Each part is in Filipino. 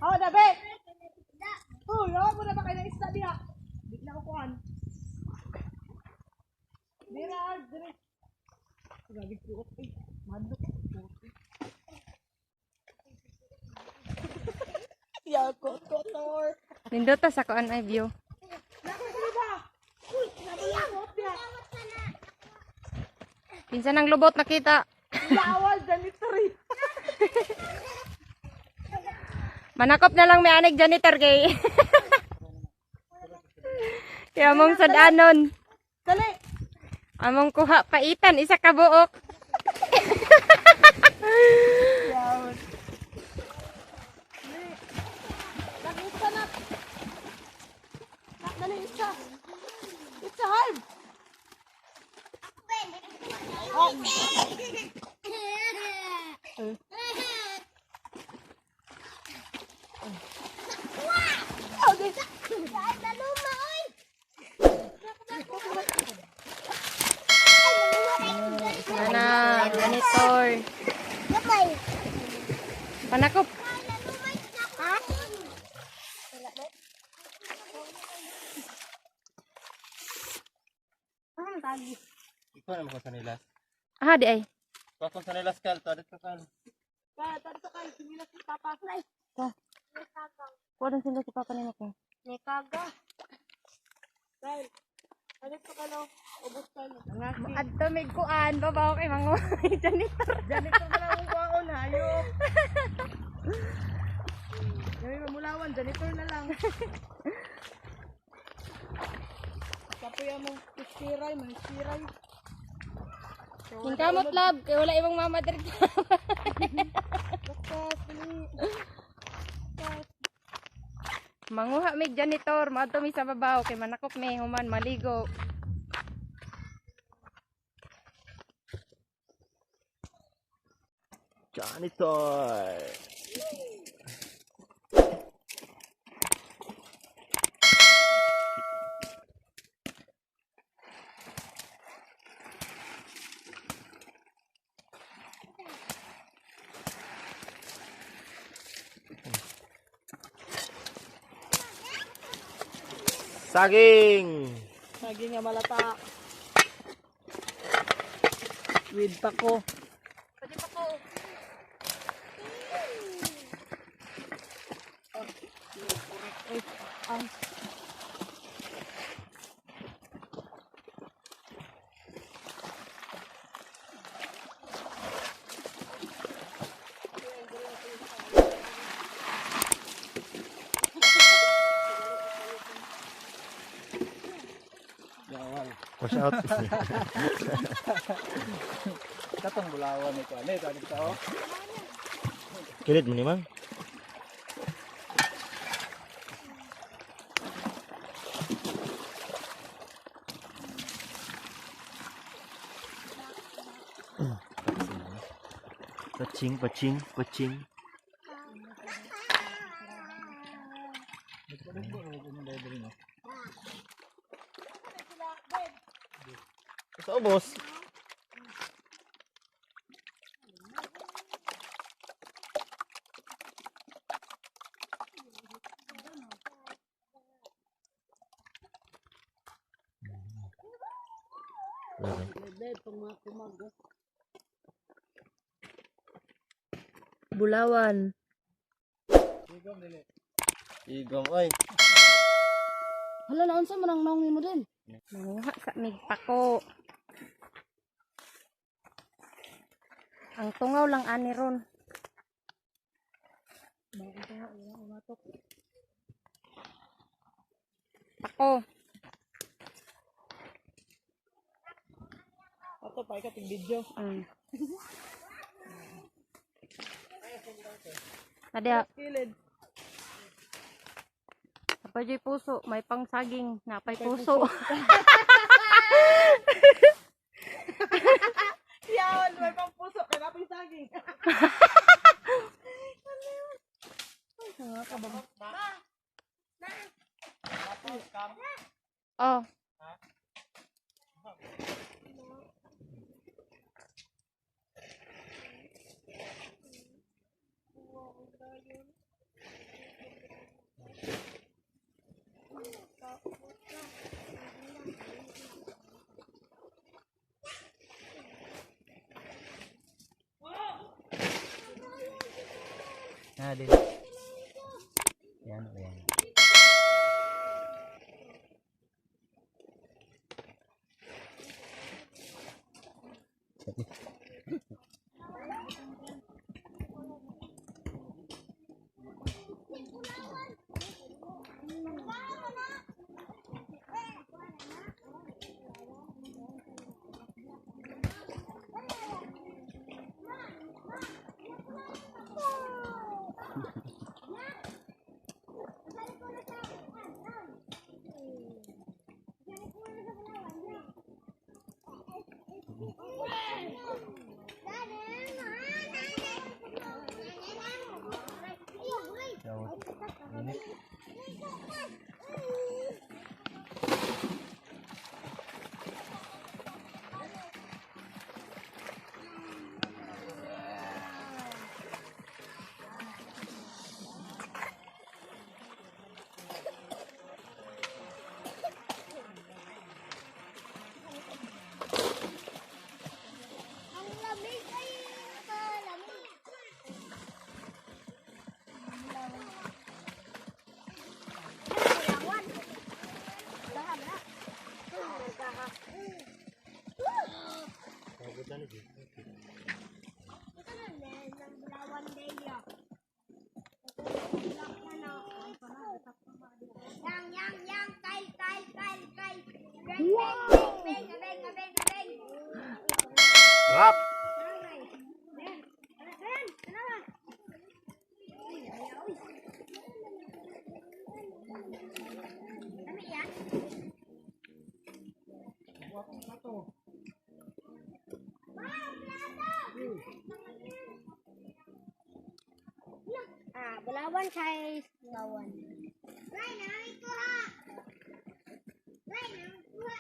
Oh, dabe! Uy, mo na ba kayo ng isda diha? Di na ko kuhan. Dira, dira. Grabe ko. Ay, madok. Yakot ko, Tor. Nindota sa kuan ay view. Pinsan ng lubot nakita. Lawal, janitor eh. Manakop na lang may anig janitor kay. Kaya mong sadanon. Dali! Among kuha paitan isa ka buok. Yawon. Dali, isa na. Dali, isa. It's a harm. Oh. Sana, janitor. Panakop. Ikaw naman ko sa nila. Ah, di ay. Ikaw kung sa nila skal, tadit ka kan. Tadi sa kayo, sinilas si Papa. Kuha din sila si Papa nila ko. Nekaga. Dahil, tadi sa kayo, ubos kayo. Adto may kuan, babaw kay mga janitor. Janitor na lang ang kuhaon, hayop. Kami mamulawan, janitor na lang. Kapuya mo, istiray, manistiray. Tingkamot lab, kay wala ibang mama diri. Manguha mig janitor, maadto mi sa babaw kay manakop mi human maligo. Janitor! Saging! Saging nga malata. With pako. Pwede pa ko. Wash out. Katong bulawan ito. Ano ito? Ano ito? Kilit mo ni mang? Pacing, pacing, pacing. Sa ubos. Bulawan. Igom, oy. Hala, naon sa manang naong mo din. Manguha sa mig pako. Ang tungaw lang ani ron. Pako. Ato pa ikating video. Ada Kilid. apa joy puso, may pang saging, napay puso. Yan, may pang puso. Kanapin saging. Oh. Na din. Yan, yan. Rap. Bulawan siya bulawan. Ray, namin ko ha. Ray, namin ko ha.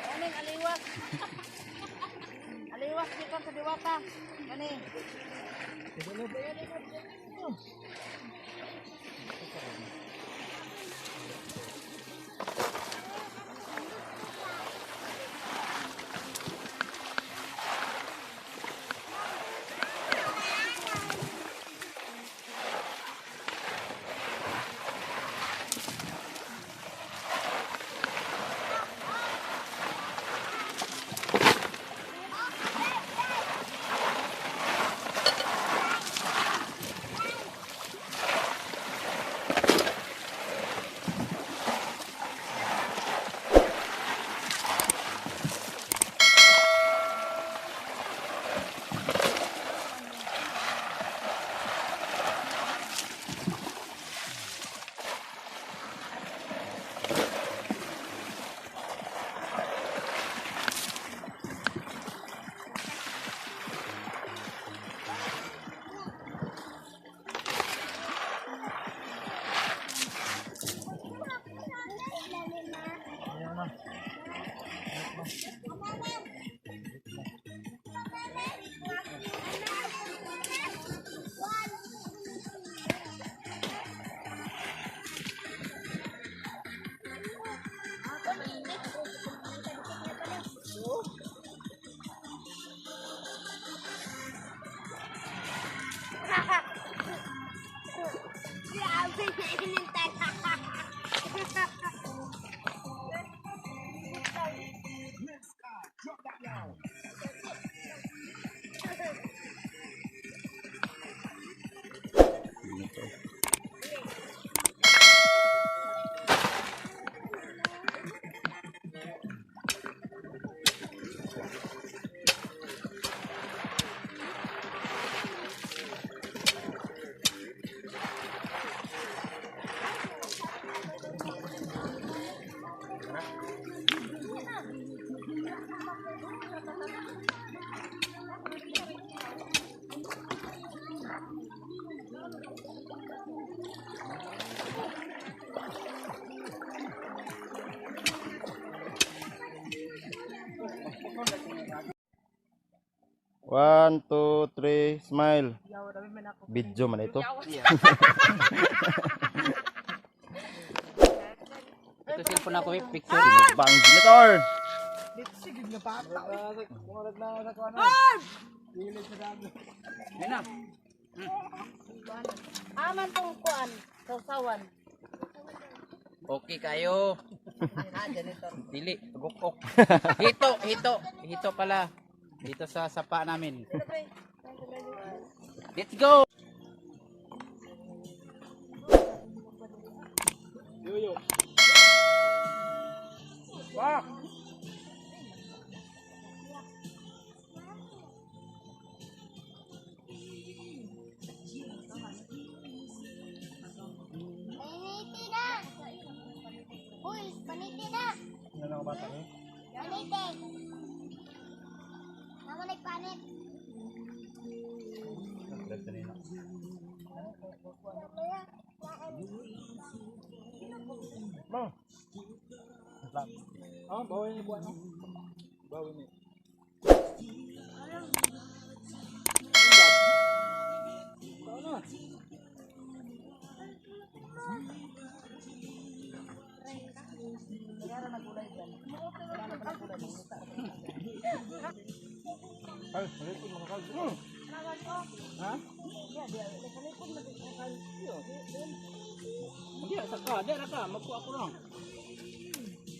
Kaning aliwas. Aliwas dito sa diwata. Kani. One, two, three, smile. Video man ito. Ito cellphone ako, picture. Bang janitor. Ayun na. Aman tong kuan, sausawan. Okay kayo. Dili, gukok. Hito pala. Dito sa sapa namin. Let's go. Yo. Wah. Paniti na! Uy, paniti na! Ano ang bata ni? Paniti! Naman nagpanit. Nagdag kanina. Bang. Bawa ni buat no. Bawa ni. Ay, salipod mga kalbo. Ha? Hindi, saka. Dera ka. Magkuha ko lang.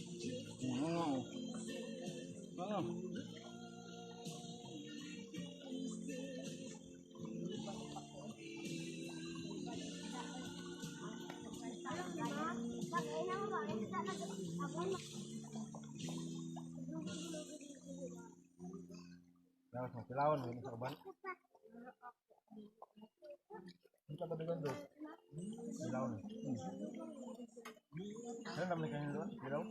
Nah, sa kilawan mo sa kaban. Kita ba dengan do? Kilawan. Ano naman kayo doon? Kilawan.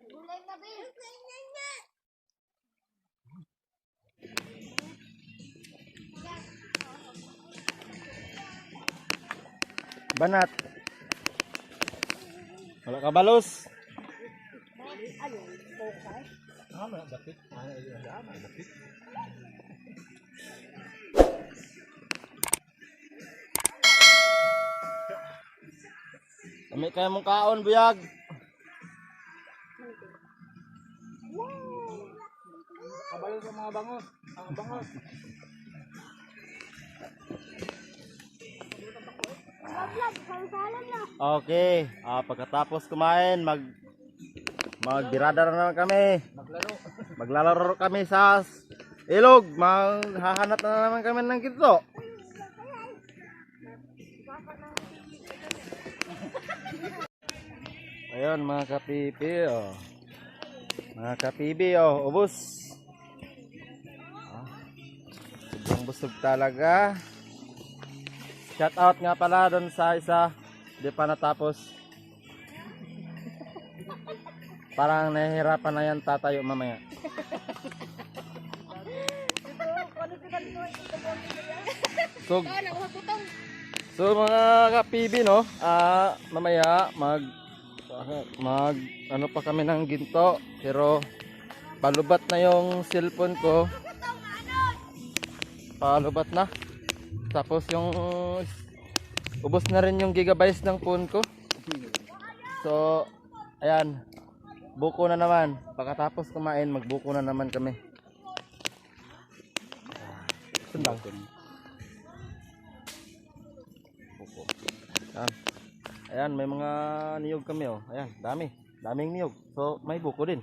Gulay na, Bill. Banat. Wala ka balos. Dapat. Dapat. Kami kaya mong kaon, buyag. Kabalo sa mga bangos. Ang bangos. Okay, pagkatapos kumain, magbirada na naman kami. Maglalaro kami sa ilog. Maghahanap na naman kami ng ginto. Ayun mga kapipi, oh. Mga kapibi, oh, ubos. Sobrang busog talaga. Shout out nga pala doon sa isa, di pa natapos. Parang nahihirapan na yan tatayo mamaya. So mga kapibi, no, mamaya mag ano pa kami ng ginto, pero palubat na yung cellphone ko. Palubat na. Tapos yung ubos na rin yung gigabytes ng phone ko. So ayan, buko na naman. Pagkatapos kumain, magbuko na naman kami. Sundang. Buko. Ayan, may mga niyog kami, oh. Ayan, daming niyog. So may buko din.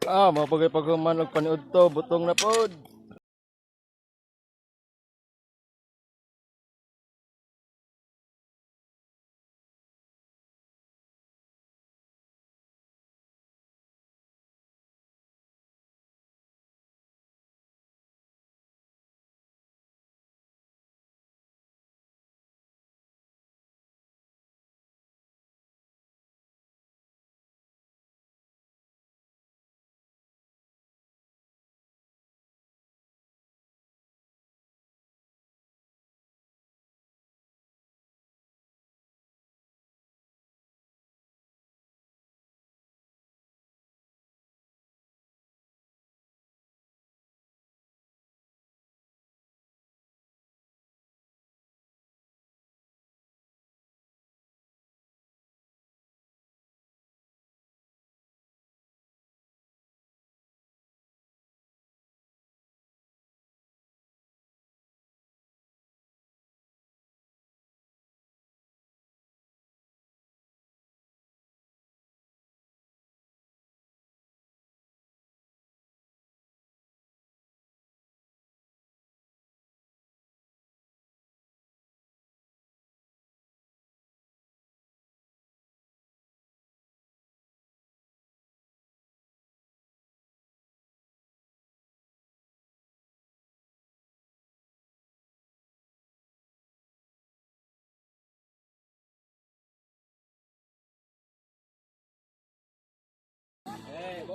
Mapagay paghuman og paniud to, butong na pod.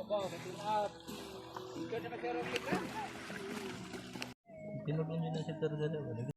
Baw, sa tune up. Ikaw na kasi rocket ka. Tinulong nyo na si Tergala.